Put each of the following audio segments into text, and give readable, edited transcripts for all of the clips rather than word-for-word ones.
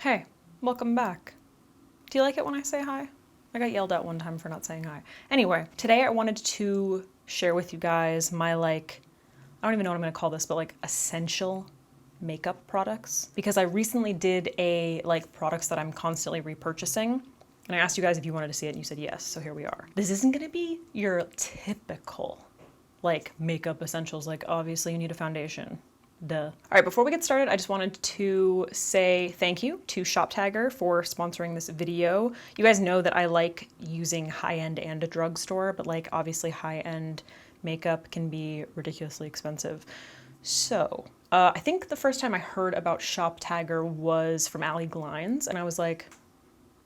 Hey, welcome back. Do you like it when I say hi? I got yelled at one time for not saying hi. Anyway, today I wanted to share with you guys my I don't even know what I'm gonna call this, but essential makeup products. Because I recently did a products that I'm constantly repurchasing. And I asked you guys if you wanted to see it and you said yes, so here we are. This isn't gonna be your typical makeup essentials, obviously you need a foundation. Duh. All right, before we get started, I just wanted to say thank you to ShopTagger for sponsoring this video. You guys know that I like using high-end and a drugstore, but obviously high-end makeup can be ridiculously expensive. So, I think the first time I heard about ShopTagger was from Ali Glines, and I was like,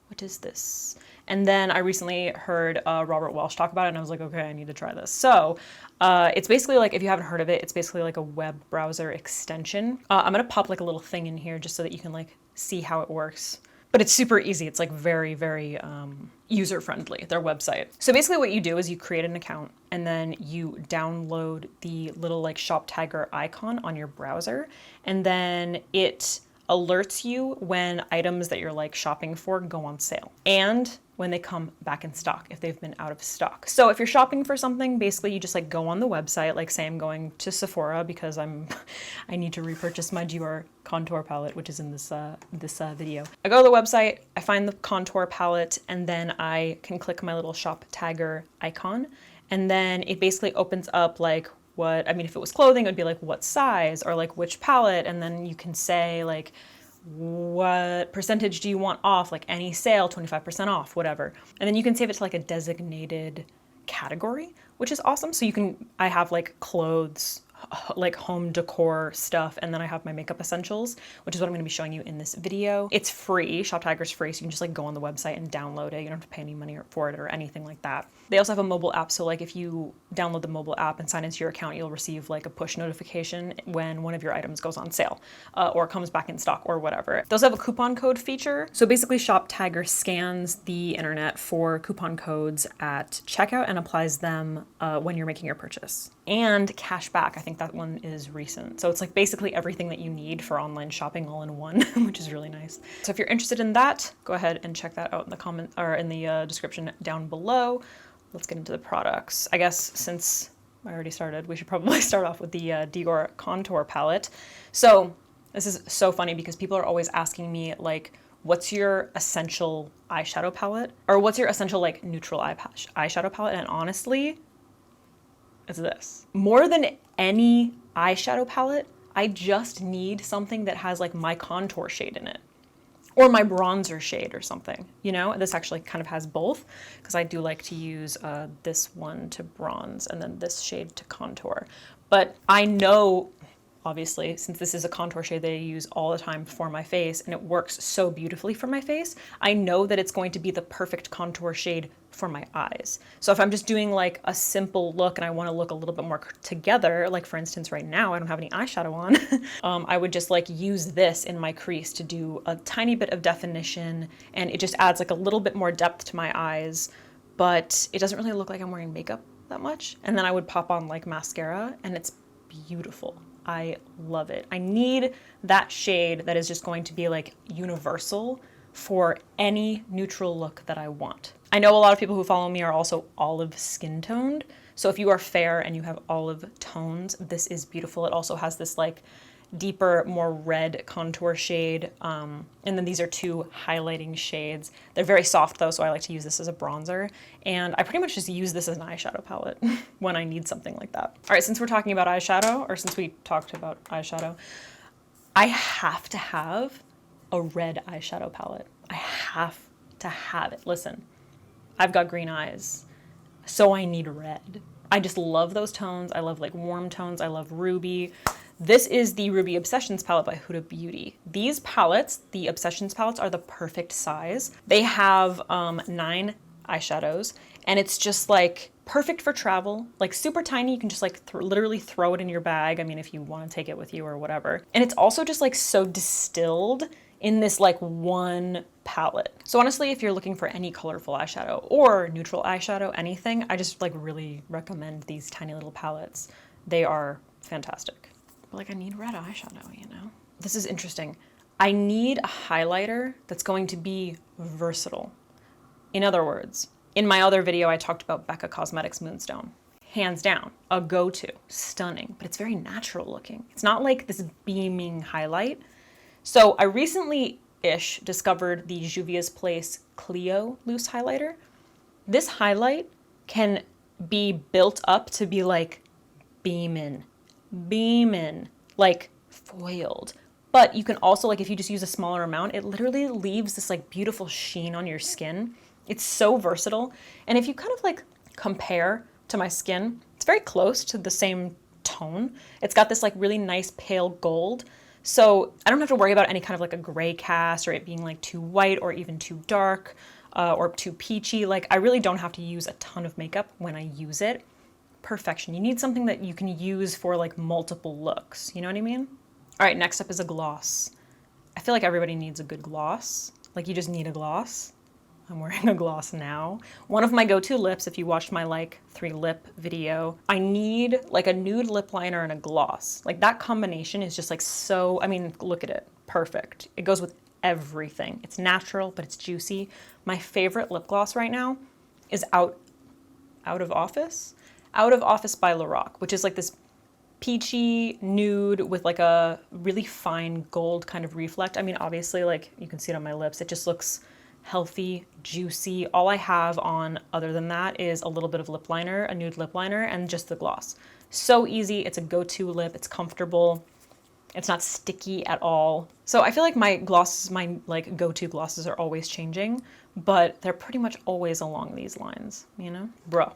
what is this? And then I recently heard Robert Welsh talk about it, and I was like, okay, I need to try this. So it's basically if you haven't heard of it, it's basically a web browser extension. I'm gonna pop a little thing in here just so that you can see how it works. But it's super easy. It's very, very user-friendly, their website. So basically what you do is you create an account and then you download the little ShopTagger icon on your browser, and then it alerts you when items that you're shopping for go on sale and when they come back in stock, if they've been out of stock. So if you're shopping for something, basically you just go on the website, say I'm going to Sephora because I need to repurchase my Dior contour palette, which is in this video. I go to the website, I find the contour palette, and then I can click my little ShopTagger icon, and then it basically opens up if it was clothing, it would be what size or which palette, and then you can say what percentage do you want off, any sale, 25% off, whatever. And then you can save it to a designated category, which is awesome. So I have clothes, home decor stuff, and then I have my makeup essentials, which is what I'm going to be showing you in this video. It's free. ShopTagger's free, so you can just go on the website and download it. You don't have to pay any money for it or anything like that. They also have a mobile app, so if you download the mobile app and sign into your account, you'll receive a push notification when one of your items goes on sale or comes back in stock or whatever. They also have a coupon code feature. So basically ShopTagger scans the internet for coupon codes at checkout and applies them when you're making your purchase. And cash back, I think that one is recent. So it's basically everything that you need for online shopping all in one, which is really nice. So if you're interested in that, go ahead and check that out in the comment or in the description down below. Let's get into the products. I guess since I already started, we should probably start off with the Dior contour palette. So this is so funny because people are always asking me what's your essential eyeshadow palette? Or what's your essential neutral eyeshadow palette? And honestly, it's this. More than any eyeshadow palette, I just need something that has my contour shade in it. Or my bronzer shade or something, This actually kind of has both, because I do like to use this one to bronze and then this shade to contour. But I know, obviously, since this is a contour shade that I use all the time for my face and it works so beautifully for my face, I know that it's going to be the perfect contour shade for my eyes. So if I'm just doing a simple look and I want to look a little bit more together, for instance right now I don't have any eyeshadow on, I would just use this in my crease to do a tiny bit of definition, and it just adds a little bit more depth to my eyes, but it doesn't really look like I'm wearing makeup that much. And then I would pop on mascara and it's beautiful. I love it. I need that shade that is just going to be universal for any neutral look that I want. I know a lot of people who follow me are also olive skin toned. So if you are fair and you have olive tones, this is beautiful. It also has this deeper, more red contour shade. And then these are two highlighting shades. They're very soft though, so I like to use this as a bronzer. And I pretty much just use this as an eyeshadow palette when I need something like that. All right, since we're talking about eyeshadow, or since we talked about eyeshadow, I have to have a red eyeshadow palette. I have to have it. Listen, I've got green eyes, so I need red. I just love those tones. I love warm tones. I love ruby. This is the Ruby Obsessions palette by Huda Beauty. These palettes, the Obsessions palettes, are the perfect size. They have 9 eyeshadows, and it's just perfect for travel, super tiny. You can just literally throw it in your bag. I mean, if you want to take it with you or whatever. And it's also just so distilled in this one palette. So honestly, if you're looking for any colorful eyeshadow or neutral eyeshadow, anything, I just really recommend these tiny little palettes. They are fantastic. But I need red eyeshadow, This is interesting. I need a highlighter that's going to be versatile. In other words, in my other video, I talked about Becca Cosmetics Moonstone. Hands down, a go-to, stunning, but it's very natural looking. It's not like this beaming highlight. So I recently-ish discovered the Juvia's Place Clio loose highlighter. This highlight can be built up to be like beamin', like foiled. But you can also, like, if you just use a smaller amount, it literally leaves this like beautiful sheen on your skin. It's so versatile. And if you kind of like compare to my skin, it's very close to the same tone. It's got this like really nice pale gold. So I don't have to worry about any kind of like a gray cast or it being like too white or even too dark or too peachy. Like I really don't have to use a ton of makeup when I use it. Perfection. You need something that you can use for like multiple looks. You know what I mean? All right, next up is a gloss. I feel like everybody needs a good gloss. Like you just need a gloss. I'm wearing a gloss now. One of my go-to lips, if you watched my like 3 lip video, I need like a nude lip liner and a gloss. Like that combination is just like so, I mean, look at it, perfect. It goes with everything. It's natural, but it's juicy. My favorite lip gloss right now is Out of Office by Lola, which is like this peachy nude with like a really fine gold kind of reflect. I mean, obviously, like you can see it on my lips. It just looks healthy, juicy. All I have on other than that is a little bit of lip liner, a nude lip liner, and just the gloss. So easy. It's a go-to lip. It's comfortable. It's not sticky at all. So I feel like my glosses, my like go-to glosses are always changing, but they're pretty much always along these lines, you know? Bruh.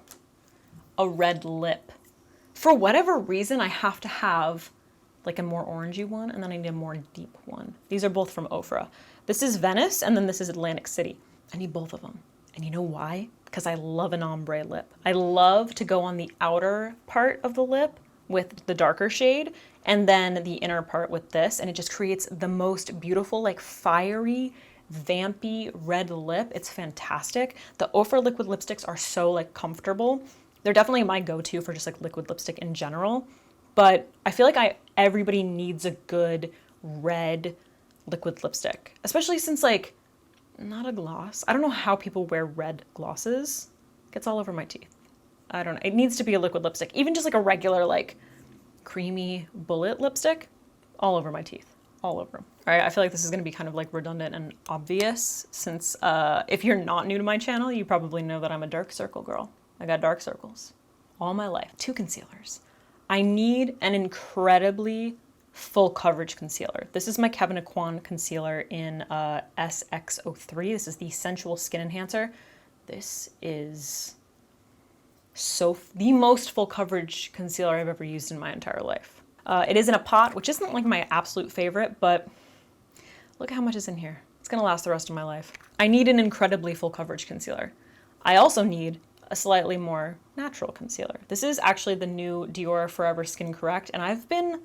A red lip. For whatever reason, I have to have like a more orangey one, and then I need a more deep one. These are both from Ofra. This is Venice, and then this is Atlantic City. I need both of them. And you know why? Because I love an ombre lip. I love to go on the outer part of the lip with the darker shade, and then the inner part with this, and it just creates the most beautiful, like fiery, vampy red lip. It's fantastic. The Ofra liquid lipsticks are so like comfortable. They're definitely my go-to for just like liquid lipstick in general, but I feel like everybody needs a good red liquid lipstick, especially since like, not a gloss. I don't know how people wear red glosses. It gets all over my teeth. I don't know. It needs to be a liquid lipstick, even just like a regular like creamy bullet lipstick, all over my teeth, all over them. All right, I feel like this is gonna be kind of like redundant and obvious since if you're not new to my channel, you probably know that I'm a dark circle girl. I got dark circles all my life. 2 concealers. I need an incredibly full coverage concealer. This is my Kevyn Aucoin concealer in SX03. This is the Sensual Skin Enhancer. This is the most full coverage concealer I've ever used in my entire life. It is in a pot, which isn't like my absolute favorite, but look at how much is in here. It's gonna last the rest of my life. I need an incredibly full coverage concealer. I also need a slightly more natural concealer. This is actually the new Dior Forever Skin Correct, and I've been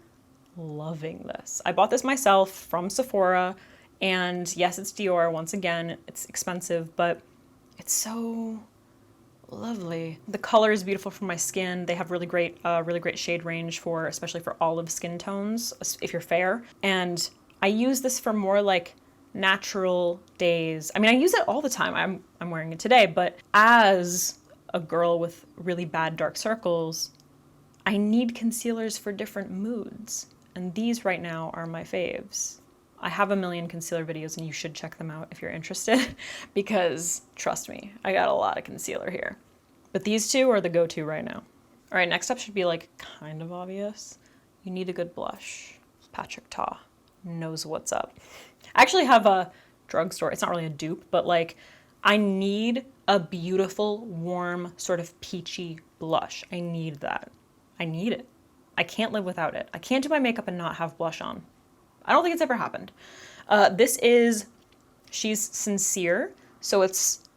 loving this. I bought this myself from Sephora, and yes, it's Dior. Once again, it's expensive, but it's so lovely. The color is beautiful for my skin. They have really great shade range for, especially for olive skin tones, if you're fair. And I use this for more like natural days. I mean, I use it all the time. I'm wearing it today, but as a girl with really bad dark circles, I need concealers for different moods. And these right now are my faves. I have a million concealer videos and you should check them out if you're interested because trust me, I got a lot of concealer here. But these 2 are the go-to right now. All right, next up should be like kind of obvious. You need a good blush. Patrick Ta knows what's up. I actually have a drugstore. It's not really a dupe, but like I need a beautiful, warm, sort of peachy blush. I need that. I need it. I can't live without it. I can't do my makeup and not have blush on. I don't think it's ever happened. This is She's Sincere. So it's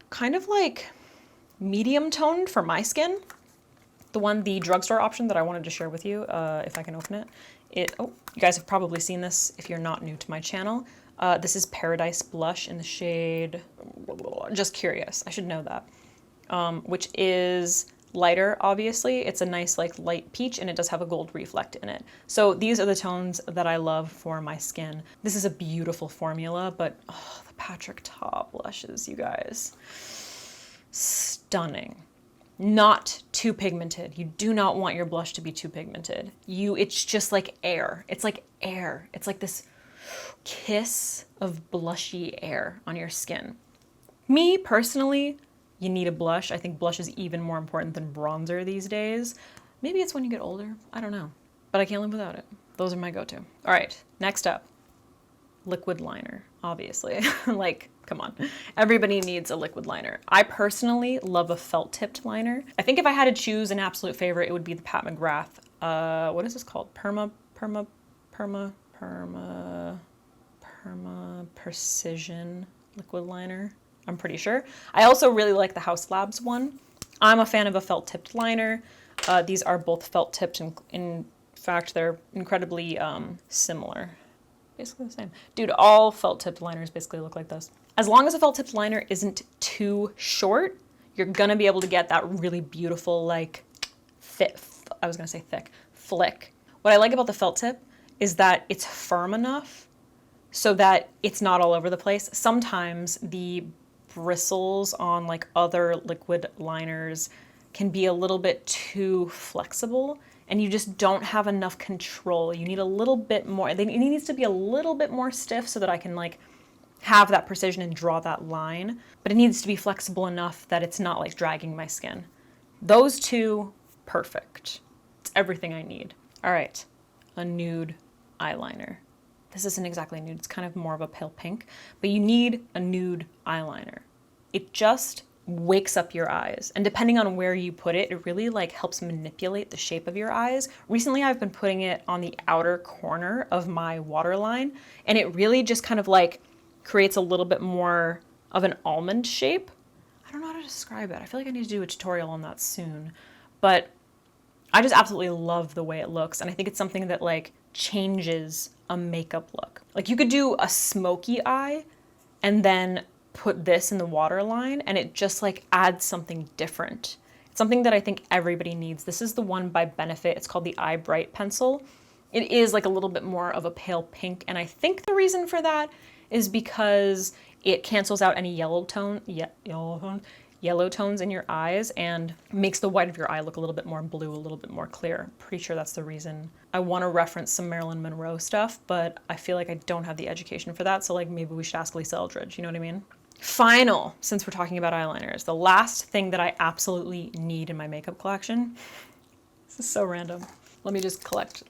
kind of like medium toned for my skin. The drugstore option that I wanted to share with you, if I can open it. Oh, you guys have probably seen this if you're not new to my channel. This is Paradise Blush in the shade, Just Curious, I should know that, which is lighter, obviously. It's a nice like light peach, and it does have a gold reflect in it. So these are the tones that I love for my skin. This is a beautiful formula, but oh, the Patrick Ta blushes, you guys. Stunning. Not too pigmented. You do not want your blush to be too pigmented. It's just like air. It's like air. It's like this kiss of blushy air on your skin. Me, personally, you need a blush. I think blush is even more important than bronzer these days. Maybe it's when you get older. I don't know. But I can't live without it. Those are my go-to. All right, next up. Liquid liner, obviously. Like, come on. Everybody needs a liquid liner. I personally love a felt-tipped liner. I think if I had to choose an absolute favorite, it would be the Pat McGrath. What is this called? Precision liquid liner. I'm pretty sure. I also really like the House Labs one. I'm a fan of a felt-tipped liner. These are both felt-tipped, and in fact, they're incredibly similar. Basically the same. Dude, all felt-tipped liners basically look like this. As long as a felt-tipped liner isn't too short, you're gonna be able to get that really beautiful, like, thick flick. What I like about the felt tip is that it's firm enough so that it's not all over the place. Sometimes the bristles on like other liquid liners can be a little bit too flexible, and you just don't have enough control. You need a little bit more. It needs to be a little bit more stiff so that I can like have that precision and draw that line, but it needs to be flexible enough that it's not like dragging my skin. Those two, perfect. It's everything I need. All right, a nude eyeliner. This isn't exactly nude, it's kind of more of a pale pink, but you need a nude eyeliner. It just wakes up your eyes. And depending on where you put it, it really like helps manipulate the shape of your eyes. Recently, I've been putting it on the outer corner of my waterline, and it really just kind of like creates a little bit more of an almond shape. I don't know how to describe it. I feel like I need to do a tutorial on that soon, but I just absolutely love the way it looks. And I think it's something that like changes a makeup look. Like you could do a smoky eye and then put this in the waterline, and it just like adds something different. It's something that I think everybody needs. This is the one by Benefit. It's called the Eye Bright Pencil. It is like a little bit more of a pale pink, and I think the reason for that is because it cancels out any yellow tones in your eyes and makes the white of your eye look a little bit more blue, a little bit more clear. Pretty sure that's the reason. I want to reference some Marilyn Monroe stuff, but I feel like I don't have the education for that, so like maybe we should ask Lisa Eldridge, you know what I mean? Final, since we're talking about eyeliners, the last thing that I absolutely need in my makeup collection. This is so random. Let me just collect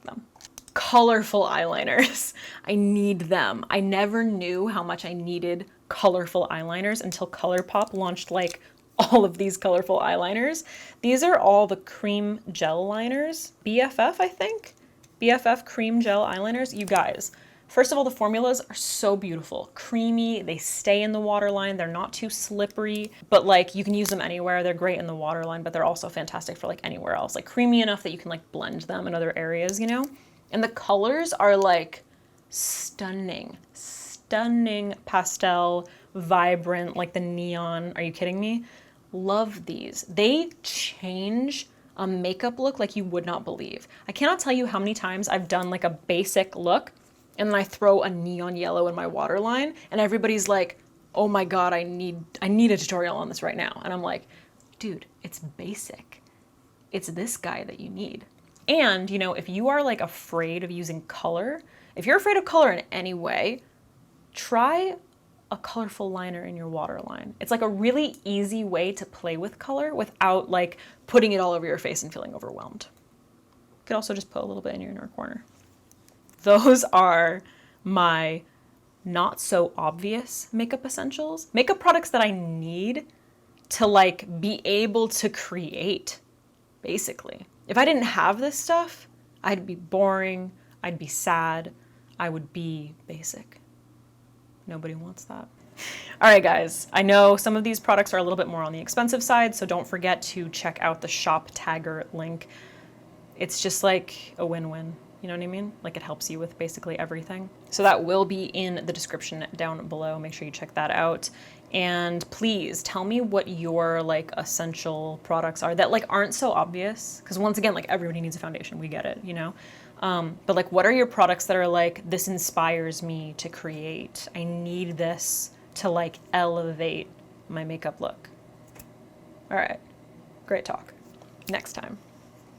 them. Colorful eyeliners. I need them. I never knew how much I needed colorful eyeliners until ColourPop launched like all of these colorful eyeliners. These are all the cream gel liners. BFF, I think? BFF cream gel eyeliners. You guys, first of all, the formulas are so beautiful. Creamy, they stay in the waterline, they're not too slippery, but like you can use them anywhere. They're great in the waterline, but they're also fantastic for like anywhere else. Like creamy enough that you can like blend them in other areas, you know? And the colors are like stunning. Stunning pastel, vibrant, like the neon. Are you kidding me? Love these. They change a makeup look like you would not believe. I cannot tell you how many times I've done like a basic look and then I throw a neon yellow in my waterline and everybody's like, oh my God, I need a tutorial on this right now. And I'm like, dude, it's basic. It's this guy that you need. And, you know, if you are like afraid of using color, if you're afraid of color in any way, try a colorful liner in your waterline. It's like a really easy way to play with color without like putting it all over your face and feeling overwhelmed. You could also just put a little bit in your inner corner. Those are my not so obvious makeup essentials, makeup products that I need to like be able to create, basically. If I didn't have this stuff, I'd be boring, I'd be sad, I would be basic. Nobody wants that. All right, guys, I know some of these products are a little bit more on the expensive side, so don't forget to check out the shop tagger link. It's just like a win-win. You know what I mean? Like it helps you with basically everything. So that will be in the description down below. Make sure you check that out. And please tell me what your like essential products are that like aren't so obvious. Because once again, like everybody needs a foundation. We get it, you know? But like, what are your products that are like, this inspires me to create? I need this to like elevate my makeup look. All right, great talk. Next time.